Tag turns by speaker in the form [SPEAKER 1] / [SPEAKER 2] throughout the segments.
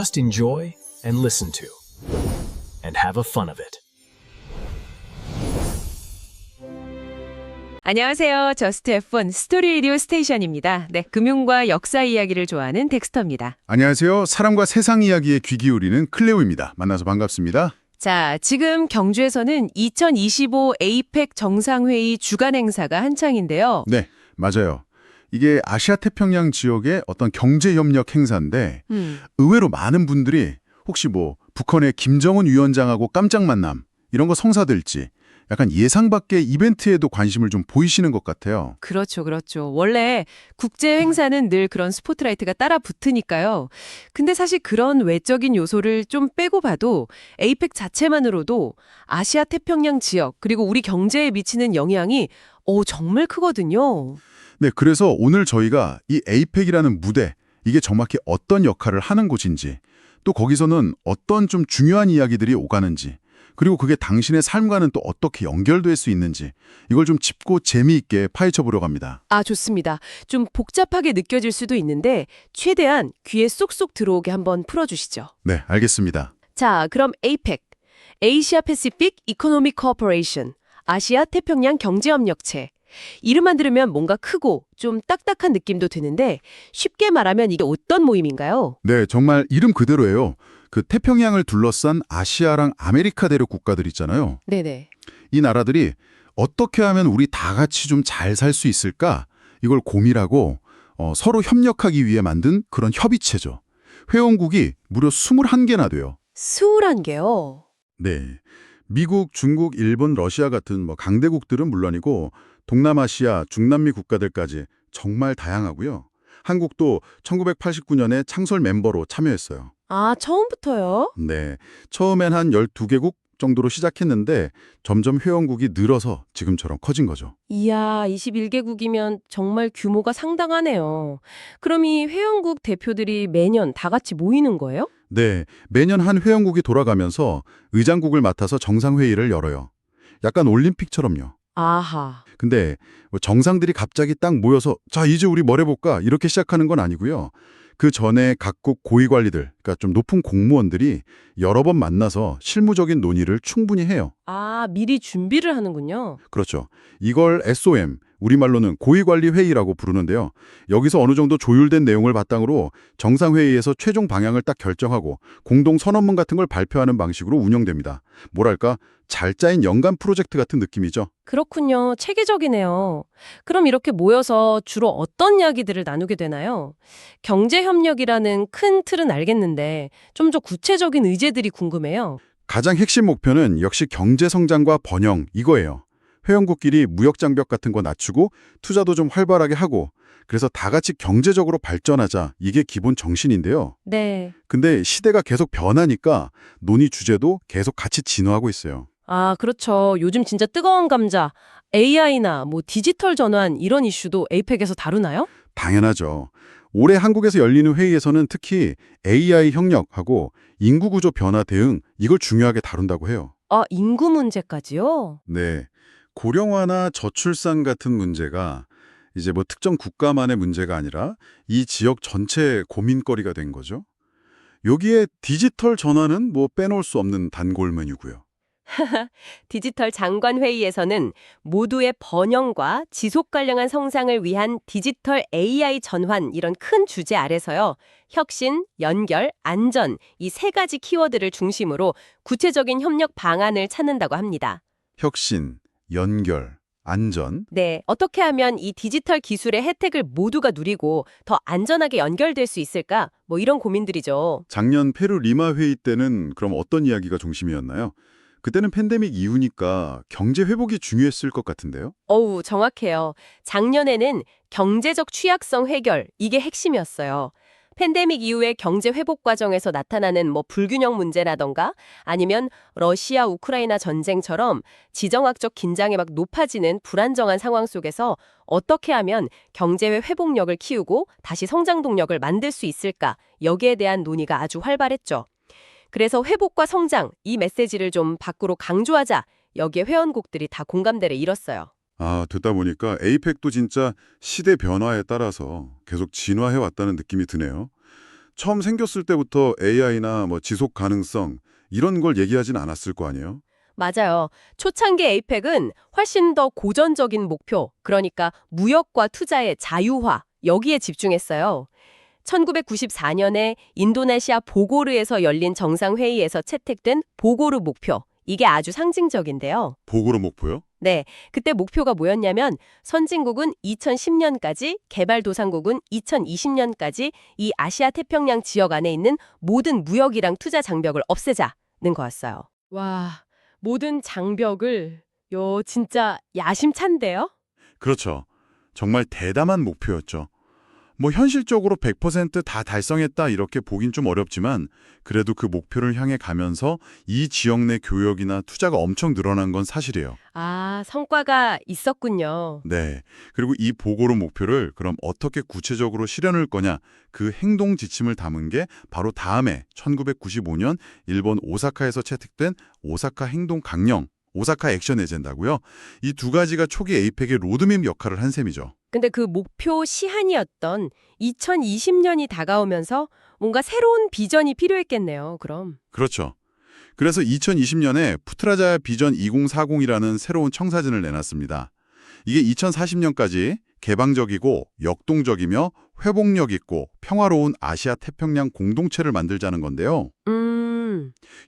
[SPEAKER 1] Just enjoy and listen to and have a fun of it.
[SPEAKER 2] 안녕하세요. 저스트 F1 스토리 라디오 스테이션입니다. 네, 금융과 역사 이야기를 좋아하는 덱스터입니다.
[SPEAKER 3] 안녕하세요. 사람과 세상 이야기에 귀 기울이는 클레오입니다. 만나서 반갑습니다.
[SPEAKER 2] 자, 지금 경주에서는 2025 에이펙 정상회의 주간 행사가 한창인데요.
[SPEAKER 3] 네, 맞아요. 이게 아시아 태평양 지역의 어떤 경제협력 행사인데 의외로 많은 분들이 혹시 북한의 김정은 위원장하고 깜짝 만남 이런 거 성사될지 약간 예상 밖의 이벤트에도 관심을 좀 보이시는 것 같아요.
[SPEAKER 2] 그렇죠, 그렇죠. 원래 국제 행사는 늘 그런 스포트라이트가 따라 붙으니까요. 근데 사실 그런 외적인 요소를 좀 빼고 봐도 에이펙 자체만으로도 아시아 태평양 지역 그리고 우리 경제에 미치는 영향이 정말 크거든요.
[SPEAKER 3] 네, 그래서 오늘 저희가 이 에이펙이라는 무대, 이게 정확히 어떤 역할을 하는 곳인지, 또 거기서는 어떤 좀 중요한 이야기들이 오가는지, 그리고 그게 당신의 삶과는 또 어떻게 연결될 수 있는지 이걸 좀 짚고 재미있게 파헤쳐 보려고 합니다.
[SPEAKER 2] 아, 좋습니다. 좀 복잡하게 느껴질 수도 있는데 최대한 귀에 쏙쏙 들어오게 한번 풀어주시죠.
[SPEAKER 3] 네, 알겠습니다.
[SPEAKER 2] 자, 그럼 에이펙, Asia Pacific Economic Cooperation, 아시아 태평양 경제협력체. 이름만 들으면 뭔가 크고 좀 딱딱한 느낌도 드는데 쉽게 말하면 이게 어떤 모임인가요?
[SPEAKER 3] 네, 정말 이름 그대로예요. 그 태평양을 둘러싼 아시아랑 아메리카 대륙 국가들 있잖아요.
[SPEAKER 2] 네네.
[SPEAKER 3] 이 나라들이 어떻게 하면 우리 다 같이 좀 잘 살 수 있을까? 이걸 고민하고 서로 협력하기 위해 만든 그런 협의체죠. 회원국이 무려 21개나 돼요.
[SPEAKER 2] 21개요?
[SPEAKER 3] 네. 미국, 중국, 일본, 러시아 같은 강대국들은 물론이고 동남아시아, 중남미 국가들까지 정말 다양하고요. 한국도 1989년에 창설 멤버로 참여했어요.
[SPEAKER 2] 아, 처음부터요?
[SPEAKER 3] 네. 처음엔 한 12개국 정도로 시작했는데 점점 회원국이 늘어서 지금처럼 커진 거죠.
[SPEAKER 2] 이야, 21개국이면 정말 규모가 상당하네요. 그럼 이 회원국 대표들이 매년 다 같이 모이는 거예요?
[SPEAKER 3] 네. 매년 한 회원국이 돌아가면서 의장국을 맡아서 정상회의를 열어요. 약간 올림픽처럼요.
[SPEAKER 2] 아하.
[SPEAKER 3] 근데 정상들이 갑자기 딱 모여서 자, 이제 우리 뭘 해볼까? 이렇게 시작하는 건 아니고요. 그 전에 각국 고위관리들, 그러니까 좀 높은 공무원들이 여러 번 만나서 실무적인 논의를 충분히 해요.
[SPEAKER 2] 아, 미리 준비를 하는군요.
[SPEAKER 3] 그렇죠. 이걸 SOM, 우리말로는 고위관리회의라고 부르는데요. 여기서 어느 정도 조율된 내용을 바탕으로 정상회의에서 최종 방향을 딱 결정하고 공동선언문 같은 걸 발표하는 방식으로 운영됩니다. 뭐랄까, 잘 짜인 연간 프로젝트 같은 느낌이죠.
[SPEAKER 2] 그렇군요. 체계적이네요. 그럼 이렇게 모여서 주로 어떤 이야기들을 나누게 되나요? 경제협력이라는 큰 틀은 알겠는데 좀 더 구체적인 의제들이 궁금해요.
[SPEAKER 3] 가장 핵심 목표는 역시 경제 성장과 번영 이거예요. 회원국끼리 무역 장벽 같은 거 낮추고 투자도 좀 활발하게 하고 그래서 다 같이 경제적으로 발전하자 이게 기본 정신인데요.
[SPEAKER 2] 네.
[SPEAKER 3] 근데 시대가 계속 변하니까 논의 주제도 계속 같이 진화하고 있어요.
[SPEAKER 2] 아, 그렇죠. 요즘 진짜 뜨거운 감자, AI나 디지털 전환 이런 이슈도 에이펙에서 다루나요?
[SPEAKER 3] 당연하죠. 올해 한국에서 열리는 회의에서는 특히 AI 협력하고 인구구조 변화 대응 이걸 중요하게 다룬다고 해요.
[SPEAKER 2] 아, 인구 문제까지요?
[SPEAKER 3] 네. 고령화나 저출산 같은 문제가 이제 특정 국가만의 문제가 아니라 이 지역 전체의 고민거리가 된 거죠. 여기에 디지털 전환은 빼놓을 수 없는 단골 메뉴고요.
[SPEAKER 2] 디지털 장관 회의에서는 모두의 번영과 지속 가능한 성장을 위한 디지털 AI 전환 이런 큰 주제 아래서요. 혁신, 연결, 안전 이 세 가지 키워드를 중심으로 구체적인 협력 방안을 찾는다고 합니다.
[SPEAKER 3] 혁신, 연결, 안전.
[SPEAKER 2] 네, 어떻게 하면 이 디지털 기술의 혜택을 모두가 누리고 더 안전하게 연결될 수 있을까? 이런 고민들이죠.
[SPEAKER 3] 작년 페루 리마 회의 때는 그럼 어떤 이야기가 중심이었나요? 그때는 팬데믹 이후니까 경제 회복이 중요했을 것 같은데요.
[SPEAKER 2] 어우, 정확해요. 작년에는 경제적 취약성 해결, 이게 핵심이었어요. 팬데믹 이후의 경제 회복 과정에서 나타나는 불균형 문제라던가 아니면 러시아 우크라이나 전쟁처럼 지정학적 긴장이 막 높아지는 불안정한 상황 속에서 어떻게 하면 경제의 회복력을 키우고 다시 성장 동력을 만들 수 있을까? 여기에 대한 논의가 아주 활발했죠. 그래서 회복과 성장, 이 메시지를 좀 밖으로 강조하자. 여기에 회원국들이 다 공감대를 이뤘어요.
[SPEAKER 3] 아, 듣다 보니까 에이펙도 진짜 시대 변화에 따라서 계속 진화해 왔다는 느낌이 드네요. 처음 생겼을 때부터 AI나 뭐 지속 가능성 이런 걸 얘기하진 않았을 거 아니에요?
[SPEAKER 2] 맞아요. 초창기 에이펙은 훨씬 더 고전적인 목표, 그러니까 무역과 투자의 자유화, 여기에 집중했어요. 1994년에 인도네시아 보고르에서 열린 정상회의에서 채택된 보고르 목표, 이게 아주 상징적인데요.
[SPEAKER 3] 보고로 목표요?
[SPEAKER 2] 네, 그때 목표가 뭐였냐면 선진국은 2010년까지, 개발도상국은 2020년까지 이 아시아 태평양 지역 안에 있는 모든 무역이랑 투자 장벽을 없애자는 거였어요. 와, 모든 장벽을 진짜 야심찬데요?
[SPEAKER 3] 그렇죠. 정말 대담한 목표였죠. 뭐 현실적으로 100%다 달성했다 이렇게 보긴 좀 어렵지만 그래도 그 목표를 향해 가면서 이 지역 내 교역이나 투자가 엄청 늘어난 건 사실이에요.
[SPEAKER 2] 아, 성과가 있었군요.
[SPEAKER 3] 네. 그리고 이 보고로 목표를 그럼 어떻게 구체적으로 실현할 거냐 그 행동 지침을 담은 게 바로 다음에 1995년 일본 오사카에서 채택된 오사카 행동 강령, 오사카 액션 에젠다고요. 이 두 가지가 초기 에이펙의 로드맵 역할을 한 셈이죠.
[SPEAKER 2] 근데 그 목표 시한이었던 2020년이 다가오면서 뭔가 새로운 비전이 필요했겠네요, 그럼.
[SPEAKER 3] 그렇죠. 그래서 2020년에 푸트라자야 비전 2040이라는 새로운 청사진을 내놨습니다. 이게 2040년까지 개방적이고 역동적이며 회복력 있고 평화로운 아시아 태평양 공동체를 만들자는 건데요.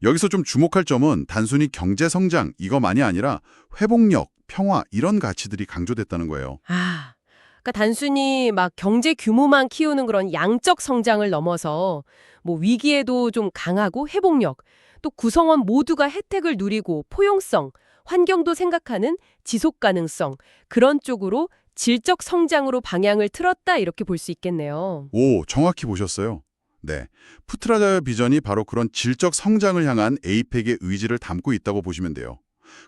[SPEAKER 3] 여기서 좀 주목할 점은 단순히 경제 성장 이거만이 아니라 회복력, 평화 이런 가치들이 강조됐다는 거예요.
[SPEAKER 2] 아, 그러니까 단순히 막 경제 규모만 키우는 그런 양적 성장을 넘어서 뭐 위기에도 좀 강하고 회복력, 또 구성원 모두가 혜택을 누리고 포용성, 환경도 생각하는 지속 가능성, 그런 쪽으로 질적 성장으로 방향을 틀었다 이렇게 볼 수 있겠네요.
[SPEAKER 3] 오, 정확히 보셨어요. 네, 푸트라자야 비전이 바로 그런 질적 성장을 향한 에이펙의 의지를 담고 있다고 보시면 돼요.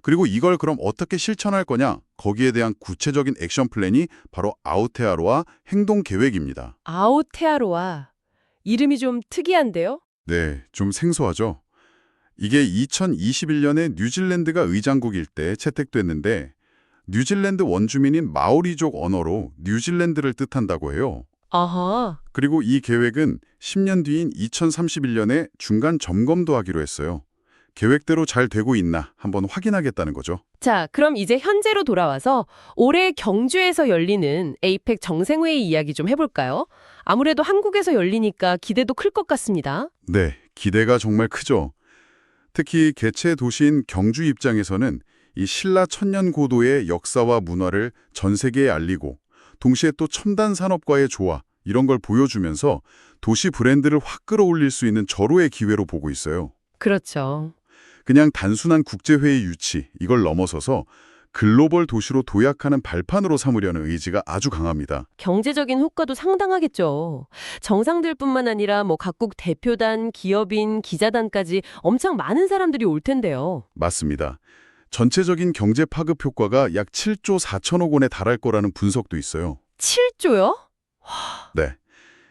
[SPEAKER 3] 그리고 이걸 그럼 어떻게 실천할 거냐? 거기에 대한 구체적인 액션 플랜이 바로 아우테아로와 행동 계획입니다.
[SPEAKER 2] 아오테아로아, 이름이 좀 특이한데요?
[SPEAKER 3] 네, 좀 생소하죠? 이게 2021년에 뉴질랜드가 의장국일 때 채택됐는데 뉴질랜드 원주민인 마오리족 언어로 뉴질랜드를 뜻한다고 해요.
[SPEAKER 2] 아하.
[SPEAKER 3] 그리고 이 계획은 10년 뒤인 2031년에 중간 점검도 하기로 했어요. 계획대로 잘 되고 있나 한번 확인하겠다는 거죠.
[SPEAKER 2] 자, 그럼 이제 현재로 돌아와서 올해 경주에서 열리는 에이펙 정상회의 이야기 좀 해볼까요? 아무래도 한국에서 열리니까 기대도 클 것 같습니다.
[SPEAKER 3] 네, 기대가 정말 크죠. 특히 개최 도시인 경주 입장에서는 이 신라 천년 고도의 역사와 문화를 전 세계에 알리고 동시에 또 첨단 산업과의 조화 이런 걸 보여주면서 도시 브랜드를 확 끌어올릴 수 있는 절호의 기회로 보고 있어요.
[SPEAKER 2] 그렇죠.
[SPEAKER 3] 그냥 단순한 국제회의 유치 이걸 넘어서서 글로벌 도시로 도약하는 발판으로 삼으려는 의지가 아주 강합니다.
[SPEAKER 2] 경제적인 효과도 상당하겠죠. 정상들뿐만 아니라 뭐 각국 대표단, 기업인, 기자단까지 엄청 많은 사람들이 올 텐데요.
[SPEAKER 3] 맞습니다. 전체적인 경제 파급 효과가 약 7조 4천억 원에 달할 거라는 분석도 있어요.
[SPEAKER 2] 7조요?
[SPEAKER 3] 네.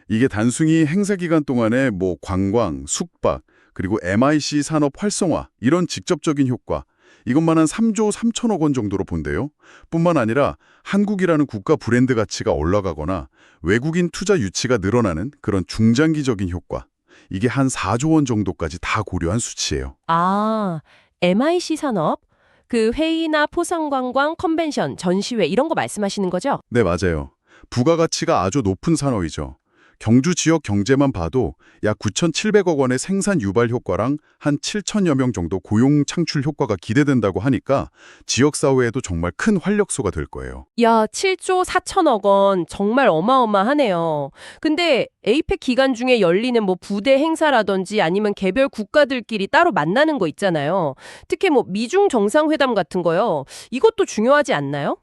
[SPEAKER 3] 이게 단순히 행사 기간 동안에 뭐 관광, 숙박, 그리고 MIC 산업 활성화 이런 직접적인 효과 이것만 한 3조 3천억 원 정도로 본대요. 뿐만 아니라 한국이라는 국가 브랜드 가치가 올라가거나 외국인 투자 유치가 늘어나는 그런 중장기적인 효과 이게 한 4조 원 정도까지 다 고려한 수치예요.
[SPEAKER 2] 아, MIC 산업? 그 회의나 포상관광, 컨벤션, 전시회 이런 거 말씀하시는 거죠?
[SPEAKER 3] 네, 맞아요. 부가가치가 아주 높은 산업이죠. 경주 지역 경제만 봐도 약 9,700억 원의 생산 유발 효과랑 한 7천여 명 정도 고용 창출 효과가 기대된다고 하니까 지역사회에도 정말 큰 활력소가 될 거예요.
[SPEAKER 2] 야, 7조 4천억 원 정말 어마어마하네요. 근데 에이펙 기간 중에 열리는 뭐 부대 행사라든지 아니면 개별 국가들끼리 따로 만나는 거 있잖아요. 특히 뭐 미중 정상회담 같은 거요. 이것도 중요하지 않나요?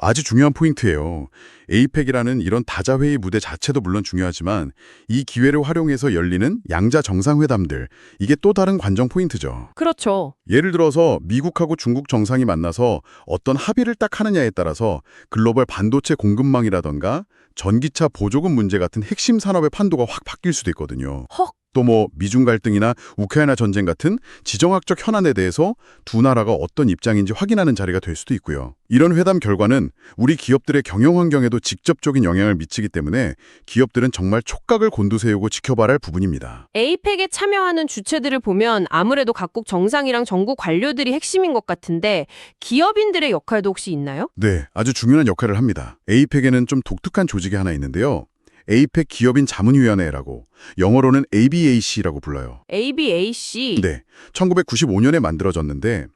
[SPEAKER 3] 아주 중요한 포인트예요. 에이펙이라는 이런 다자회의 무대 자체도 물론 중요하지만 이 기회를 활용해서 열리는 양자 정상회담들 이게 또 다른 관전 포인트죠.
[SPEAKER 2] 그렇죠.
[SPEAKER 3] 예를 들어서 미국하고 중국 정상이 만나서 어떤 합의를 딱 하느냐에 따라서 글로벌 반도체 공급망이라던가 전기차 보조금 문제 같은 핵심 산업의 판도가 확 바뀔 수도 있거든요.
[SPEAKER 2] 헉,
[SPEAKER 3] 또 미중 갈등이나 우크라이나 전쟁 같은 지정학적 현안에 대해서 두 나라가 어떤 입장인지 확인하는 자리가 될 수도 있고요. 이런 회담 결과는 우리 기업들의 경영 환경에도 직접적인 영향을 미치기 때문에 기업들은 정말 촉각을 곤두세우고 지켜봐야 할 부분입니다.
[SPEAKER 2] 에이펙에 참여하는 주체들을 보면 아무래도 각국 정상이랑 정부 관료들이 핵심인 것 같은데 기업인들의 역할도 혹시 있나요?
[SPEAKER 3] 네, 아주 중요한 역할을 합니다. 에이펙에는 좀 독특한 조직이 하나 있는데요. 에이펙 기업인 자문위원회라고, 영어로는 ABAC라고 불러요.
[SPEAKER 2] ABAC?
[SPEAKER 3] 네, 1995년에 만들어졌는데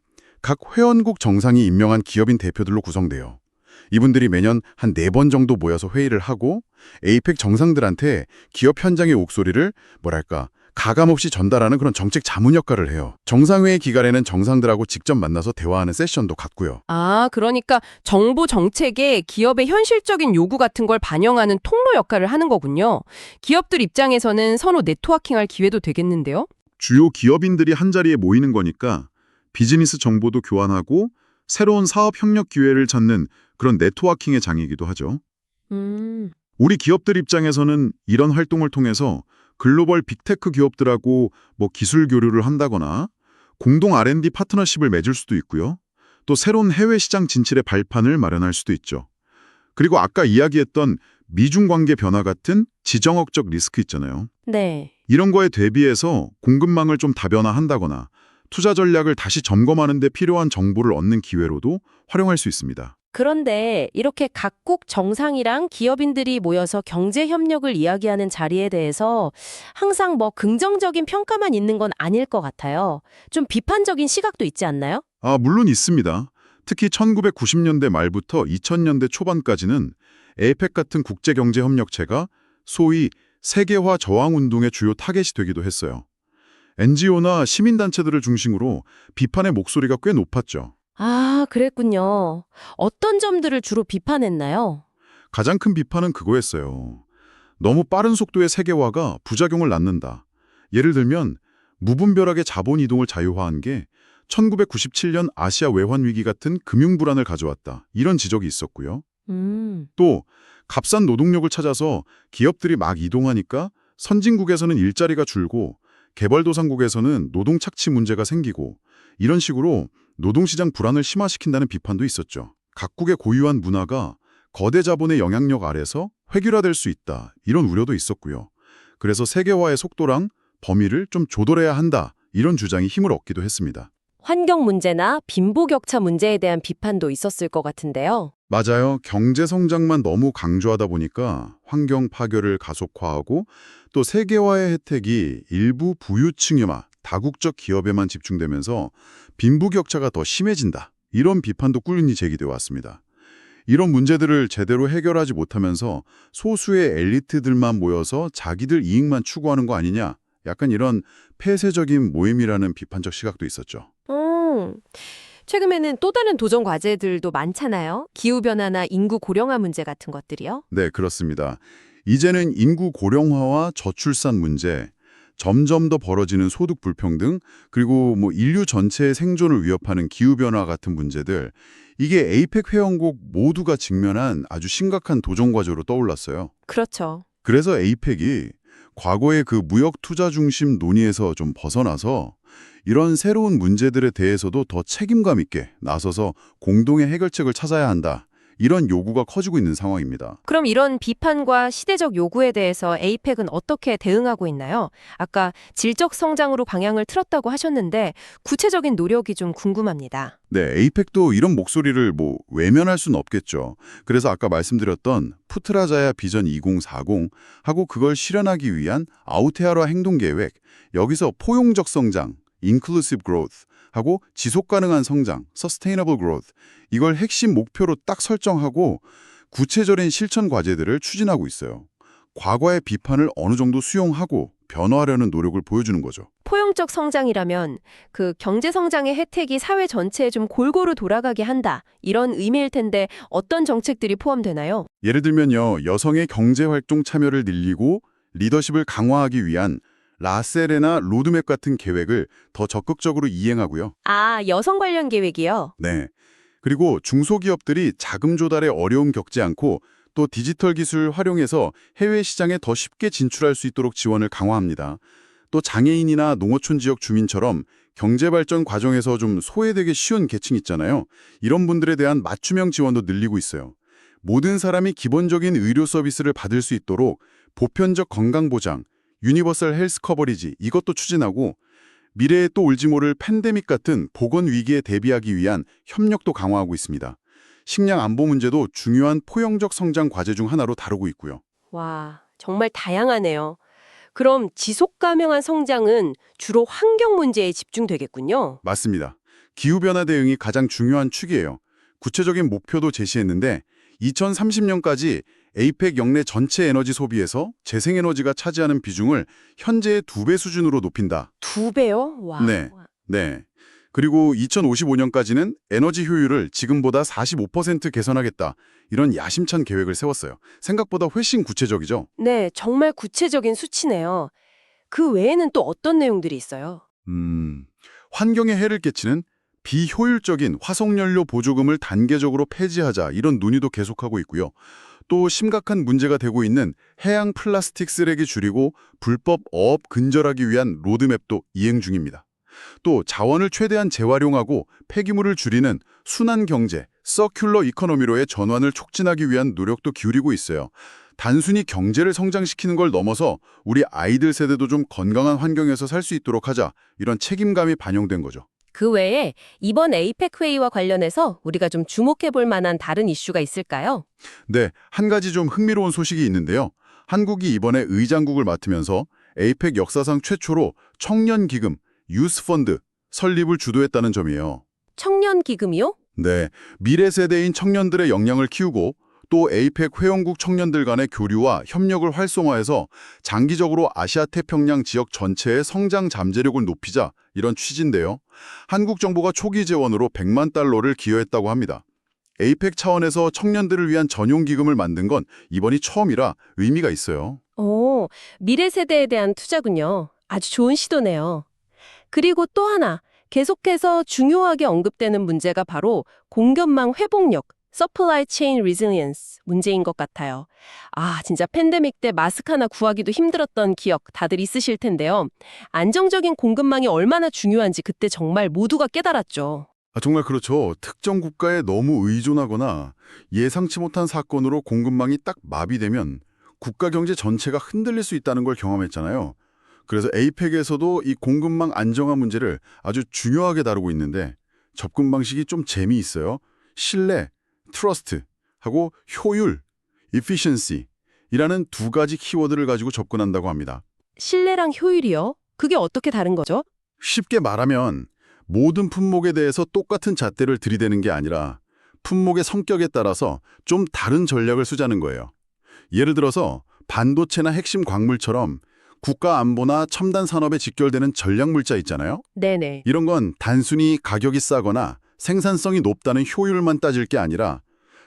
[SPEAKER 3] 각 회원국 정상이 임명한 기업인 대표들로 구성돼요. 이분들이 매년 한 4번 정도 모여서 회의를 하고 에이펙 정상들한테 기업 현장의 목소리를 가감없이 전달하는 그런 정책 자문 역할을 해요. 정상회의 기간에는 정상들하고 직접 만나서 대화하는 세션도 갖고요.
[SPEAKER 2] 아, 그러니까 정부 정책에 기업의 현실적인 요구 같은 걸 반영하는 통로 역할을 하는 거군요. 기업들 입장에서는 서로 네트워킹할 기회도 되겠는데요?
[SPEAKER 3] 주요 기업인들이 한자리에 모이는 거니까 비즈니스 정보도 교환하고 새로운 사업 협력 기회를 찾는 그런 네트워킹의 장이기도 하죠. 우리 기업들 입장에서는 이런 활동을 통해서 글로벌 빅테크 기업들하고 기술 교류를 한다거나 공동 R&D 파트너십을 맺을 수도 있고요. 또 새로운 해외 시장 진출의 발판을 마련할 수도 있죠. 그리고 아까 이야기했던 미중 관계 변화 같은 지정학적 리스크 있잖아요.
[SPEAKER 2] 네.
[SPEAKER 3] 이런 거에 대비해서 공급망을 좀 다변화한다거나 투자 전략을 다시 점검하는 데 필요한 정보를 얻는 기회로도 활용할 수 있습니다.
[SPEAKER 2] 그런데 이렇게 각국 정상이랑 기업인들이 모여서 경제 협력을 이야기하는 자리에 대해서 항상 긍정적인 평가만 있는 건 아닐 것 같아요. 좀 비판적인 시각도 있지 않나요?
[SPEAKER 3] 물론 있습니다. 특히 1990년대 말부터 2000년대 초반까지는 에이펙 같은 국제경제협력체가 소위 세계화 저항운동의 주요 타겟이 되기도 했어요. NGO나 시민단체들을 중심으로 비판의 목소리가 꽤 높았죠.
[SPEAKER 2] 아, 그랬군요. 어떤 점들을 주로 비판했나요?
[SPEAKER 3] 가장 큰 비판은 그거였어요. 너무 빠른 속도의 세계화가 부작용을 낳는다. 예를 들면 무분별하게 자본 이동을 자유화한 게 1997년 아시아 외환 위기 같은 금융 불안을 가져왔다. 이런 지적이 있었고요. 또 값싼 노동력을 찾아서 기업들이 막 이동하니까 선진국에서는 일자리가 줄고 개발도상국에서는 노동 착취 문제가 생기고 이런 식으로 노동시장 불안을 심화시킨다는 비판도 있었죠. 각국의 고유한 문화가 거대 자본의 영향력 아래서 획일화될 수 있다. 이런 우려도 있었고요. 그래서 세계화의 속도랑 범위를 좀 조절해야 한다. 이런 주장이 힘을 얻기도 했습니다.
[SPEAKER 2] 환경 문제나 빈부격차 문제에 대한 비판도 있었을 것 같은데요.
[SPEAKER 3] 맞아요. 경제 성장만 너무 강조하다 보니까 환경 파괴를 가속화하고 또 세계화의 혜택이 일부 부유층이나 다국적 기업에만 집중되면서 빈부격차가 더 심해진다. 이런 비판도 꾸준히 제기돼 왔습니다. 이런 문제들을 제대로 해결하지 못하면서 소수의 엘리트들만 모여서 자기들 이익만 추구하는 거 아니냐. 약간 이런 폐쇄적인 모임이라는 비판적 시각도 있었죠.
[SPEAKER 2] 최근에는 또 다른 도전 과제들도 많잖아요. 기후변화나 인구 고령화 문제 같은 것들이요.
[SPEAKER 3] 네, 그렇습니다. 이제는 인구 고령화와 저출산 문제, 점점 더 벌어지는 소득 불평등, 그리고 인류 전체의 생존을 위협하는 기후변화 같은 문제들, 이게 에이펙 회원국 모두가 직면한 아주 심각한 도전 과제로 떠올랐어요.
[SPEAKER 2] 그렇죠.
[SPEAKER 3] 그래서 에이펙이 과거의 그 무역 투자 중심 논의에서 좀 벗어나서 이런 새로운 문제들에 대해서도 더 책임감 있게 나서서 공동의 해결책을 찾아야 한다. 이런 요구가 커지고 있는 상황입니다.
[SPEAKER 2] 그럼 이런 비판과 시대적 요구에 대해서 에이펙은 어떻게 대응하고 있나요? 아까 질적 성장으로 방향을 틀었다고 하셨는데 구체적인 노력이 좀 궁금합니다.
[SPEAKER 3] 네, 에이펙도 이런 목소리를 외면할 수는 없겠죠. 그래서 아까 말씀드렸던 푸트라자야 비전 2040하고 그걸 실현하기 위한 아우테아라 행동계획, 여기서 포용적 성장, inclusive growth 하고 지속가능한 성장, sustainable growth 이걸 핵심 목표로 딱 설정하고 구체적인 실천 과제들을 추진하고 있어요. 과거의 비판을 어느 정도 수용하고 변화하려는 노력을 보여주는 거죠.
[SPEAKER 2] 포용적 성장이라면 그 경제 성장의 혜택이 사회 전체에 좀 골고루 돌아가게 한다. 이런 의미일 텐데 어떤 정책들이 포함되나요?
[SPEAKER 3] 예를 들면요. 여성의 경제활동 참여를 늘리고 리더십을 강화하기 위한 라셀레나 로드맵 같은 계획을 더 적극적으로 이행하고요.
[SPEAKER 2] 아, 여성 관련 계획이요?
[SPEAKER 3] 네. 그리고 중소기업들이 자금 조달에 어려움 겪지 않고 또 디지털 기술 활용해서 해외 시장에 더 쉽게 진출할 수 있도록 지원을 강화합니다. 또 장애인이나 농어촌 지역 주민처럼 경제발전 과정에서 좀 소외되기 쉬운 계층 있잖아요. 이런 분들에 대한 맞춤형 지원도 늘리고 있어요. 모든 사람이 기본적인 의료 서비스를 받을 수 있도록 보편적 건강보장, 유니버설 헬스 커버리지 이것도 추진하고 미래에 또 올지 모를 팬데믹 같은 보건 위기에 대비하기 위한 협력도 강화하고 있습니다. 식량 안보 문제도 중요한 포용적 성장 과제 중 하나로 다루고 있고요.
[SPEAKER 2] 와, 정말 다양하네요. 그럼 지속 가능한 성장은 주로 환경 문제에 집중되겠군요.
[SPEAKER 3] 맞습니다. 기후변화 대응이 가장 중요한 축이에요. 구체적인 목표도 제시했는데 2030년까지 에이펙 영내 전체 에너지 소비에서 재생에너지가 차지하는 비중을 현재의 2배 수준으로 높인다.
[SPEAKER 2] 2배요? 와.
[SPEAKER 3] 네. 그리고 2055년까지는 에너지 효율을 지금보다 45% 개선하겠다. 이런 야심찬 계획을 세웠어요. 생각보다 훨씬 구체적이죠?
[SPEAKER 2] 네, 정말 구체적인 수치네요. 그 외에는 또 어떤 내용들이 있어요?
[SPEAKER 3] 환경에 해를 끼치는 비효율적인 화석연료 보조금을 단계적으로 폐지하자 이런 논의도 계속하고 있고요. 또 심각한 문제가 되고 있는 해양 플라스틱 쓰레기 줄이고 불법 어업 근절하기 위한 로드맵도 이행 중입니다. 또 자원을 최대한 재활용하고 폐기물을 줄이는 순환 경제, 서큘러 이코노미로의 전환을 촉진하기 위한 노력도 기울이고 있어요. 단순히 경제를 성장시키는 걸 넘어서 우리 아이들 세대도 좀 건강한 환경에서 살 수 있도록 하자, 이런 책임감이 반영된 거죠.
[SPEAKER 2] 그 외에 이번 에이펙 회의와 관련해서 우리가 좀 주목해 볼 만한 다른 이슈가 있을까요?
[SPEAKER 3] 네, 한 가지 좀 흥미로운 소식이 있는데요. 한국이 이번에 의장국을 맡으면서 에이펙 역사상 최초로 청년기금, 유스펀드 설립을 주도했다는 점이에요.
[SPEAKER 2] 청년 기금이요?
[SPEAKER 3] 네, 미래 세대인 청년들의 역량을 키우고 또 에이펙 회원국 청년들 간의 교류와 협력을 활성화해서 장기적으로 아시아 태평양 지역 전체의 성장 잠재력을 높이자, 이런 취지인데요. 한국 정부가 초기 재원으로 100만 달러를 기여했다고 합니다. 에이펙 차원에서 청년들을 위한 전용 기금을 만든 건 이번이 처음이라 의미가 있어요.
[SPEAKER 2] 오, 미래 세대에 대한 투자군요. 아주 좋은 시도네요. 그리고 또 하나, 계속해서 중요하게 언급되는 문제가 바로 공급망 회복력, Supply Chain Resilience 문제인 것 같아요. 아, 진짜 팬데믹 때 마스크 하나 구하기도 힘들었던 기억 다들 있으실 텐데요. 안정적인 공급망이 얼마나 중요한지 그때 정말 모두가 깨달았죠.
[SPEAKER 3] 정말 그렇죠. 특정 국가에 너무 의존하거나 예상치 못한 사건으로 공급망이 딱 마비되면 국가 경제 전체가 흔들릴 수 있다는 걸 경험했잖아요. 그래서 에이펙에서도 이 공급망 안정화 문제를 아주 중요하게 다루고 있는데 접근 방식이 좀 재미있어요. 신뢰, 트러스트 하고 효율, efficiency이라는 두 가지 키워드를 가지고 접근한다고 합니다.
[SPEAKER 2] 신뢰랑 효율이요? 그게 어떻게 다른 거죠?
[SPEAKER 3] 쉽게 말하면 모든 품목에 대해서 똑같은 잣대를 들이대는 게 아니라 품목의 성격에 따라서 좀 다른 전략을 쓰자는 거예요. 예를 들어서 반도체나 핵심 광물처럼 국가 안보나 첨단 산업에 직결되는 전략 물자 있잖아요.
[SPEAKER 2] 네네.
[SPEAKER 3] 이런 건 단순히 가격이 싸거나 생산성이 높다는 효율만 따질 게 아니라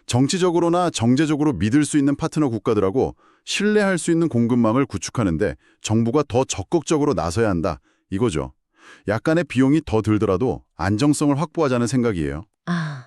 [SPEAKER 3] 정치적으로나 정제적으로 믿을 수 있는 파트너 국가들하고 신뢰할 수 있는 공급망을 구축하는데 정부가 더 적극적으로 나서야 한다, 이거죠. 약간의 비용이 더 들더라도 안정성을 확보하자는 생각이에요.
[SPEAKER 2] 아,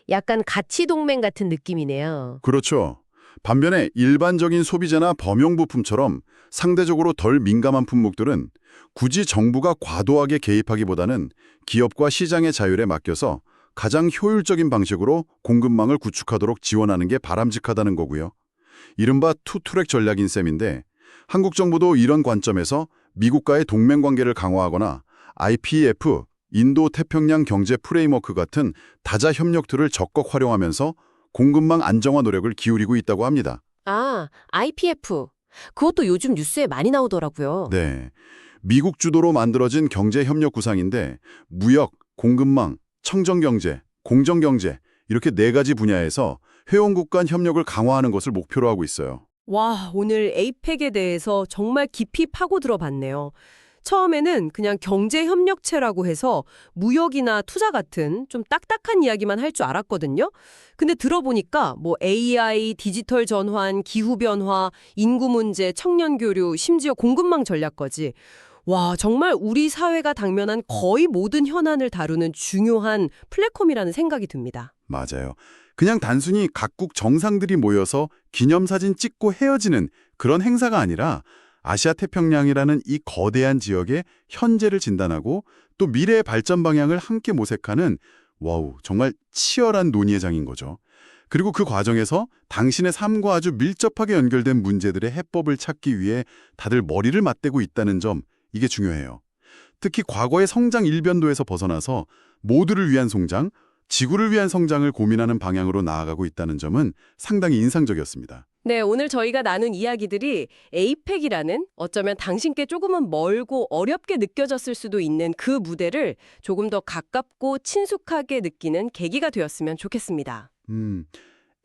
[SPEAKER 2] 약간 가치 동맹 같은 느낌이네요.
[SPEAKER 3] 그렇죠. 반면에 일반적인 소비재나 범용 부품처럼 상대적으로 덜 민감한 품목들은 굳이 정부가 과도하게 개입하기보다는 기업과 시장의 자율에 맡겨서 가장 효율적인 방식으로 공급망을 구축하도록 지원하는 게 바람직하다는 거고요. 이른바 투트랙 전략인 셈인데 한국 정부도 이런 관점에서 미국과의 동맹 관계를 강화하거나 IPEF, 인도-태평양 경제 프레임워크 같은 다자 협력들을 적극 활용하면서 공급망 안정화 노력을 기울이고 있다고 합니다.
[SPEAKER 2] 아, IPF. 그것도 요즘 뉴스에 많이 나오더라고요.
[SPEAKER 3] 네, 미국 주도로 만들어진 경제협력 구상인데 무역, 공급망, 청정경제, 공정경제 이렇게 4가지 분야에서 회원국 간 협력을 강화하는 것을 목표로 하고 있어요.
[SPEAKER 2] 와, 오늘 에이펙에 대해서 정말 깊이 파고 들어봤네요. 처음에는 그냥 경제협력체라고 해서 무역이나 투자 같은 좀 딱딱한 이야기만 할 줄 알았거든요. 근데 들어보니까 뭐 AI, 디지털 전환, 기후변화, 인구 문제, 청년 교류, 심지어 공급망 전략까지. 와, 정말 우리 사회가 당면한 거의 모든 현안을 다루는 중요한 플랫폼이라는 생각이 듭니다.
[SPEAKER 3] 맞아요. 그냥 단순히 각국 정상들이 모여서 기념사진 찍고 헤어지는 그런 행사가 아니라 아시아 태평양이라는 이 거대한 지역의 현재를 진단하고 또 미래의 발전 방향을 함께 모색하는 와우, 정말 치열한 논의의 장인 거죠. 그리고 그 과정에서 당신의 삶과 아주 밀접하게 연결된 문제들의 해법을 찾기 위해 다들 머리를 맞대고 있다는 점, 이게 중요해요. 특히 과거의 성장 일변도에서 벗어나서 모두를 위한 성장, 지구를 위한 성장을 고민하는 방향으로 나아가고 있다는 점은 상당히 인상적이었습니다.
[SPEAKER 2] 네, 오늘 저희가 나눈 이야기들이 에이펙이라는 어쩌면 당신께 조금은 멀고 어렵게 느껴졌을 수도 있는 그 무대를 조금 더 가깝고 친숙하게 느끼는 계기가 되었으면 좋겠습니다.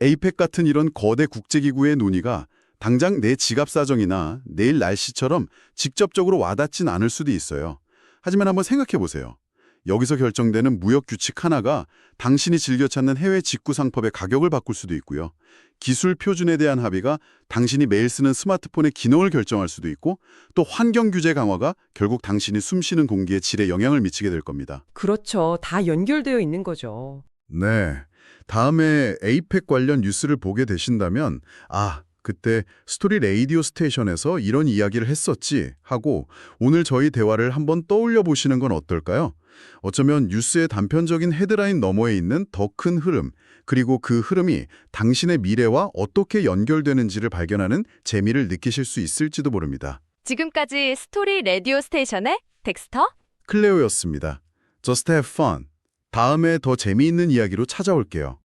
[SPEAKER 3] 에이펙 같은 이런 거대 국제기구의 논의가 당장 내 지갑 사정이나 내일 날씨처럼 직접적으로 와닿진 않을 수도 있어요. 하지만 한번 생각해 보세요. 여기서 결정되는 무역 규칙 하나가 당신이 즐겨 찾는 해외 직구 상품의 가격을 바꿀 수도 있고요. 기술 표준에 대한 합의가 당신이 매일 쓰는 스마트폰의 기능을 결정할 수도 있고 또 환경 규제 강화가 결국 당신이 숨쉬는 공기의 질에 영향을 미치게 될 겁니다.
[SPEAKER 2] 그렇죠. 다 연결되어 있는 거죠.
[SPEAKER 3] 네. 다음에 에이펙 관련 뉴스를 보게 되신다면 그때 스토리 레이디오 스테이션에서 이런 이야기를 했었지 하고 오늘 저희 대화를 한번 떠올려 보시는 건 어떨까요? 어쩌면 뉴스의 단편적인 헤드라인 너머에 있는 더 큰 흐름, 그리고 그 흐름이 당신의 미래와 어떻게 연결되는지를 발견하는 재미를 느끼실 수 있을지도 모릅니다.
[SPEAKER 4] 지금까지 스토리 라디오 스테이션의 덱스터?
[SPEAKER 3] 클레오였습니다. Just have fun. 다음에 더 재미있는 이야기로 찾아올게요.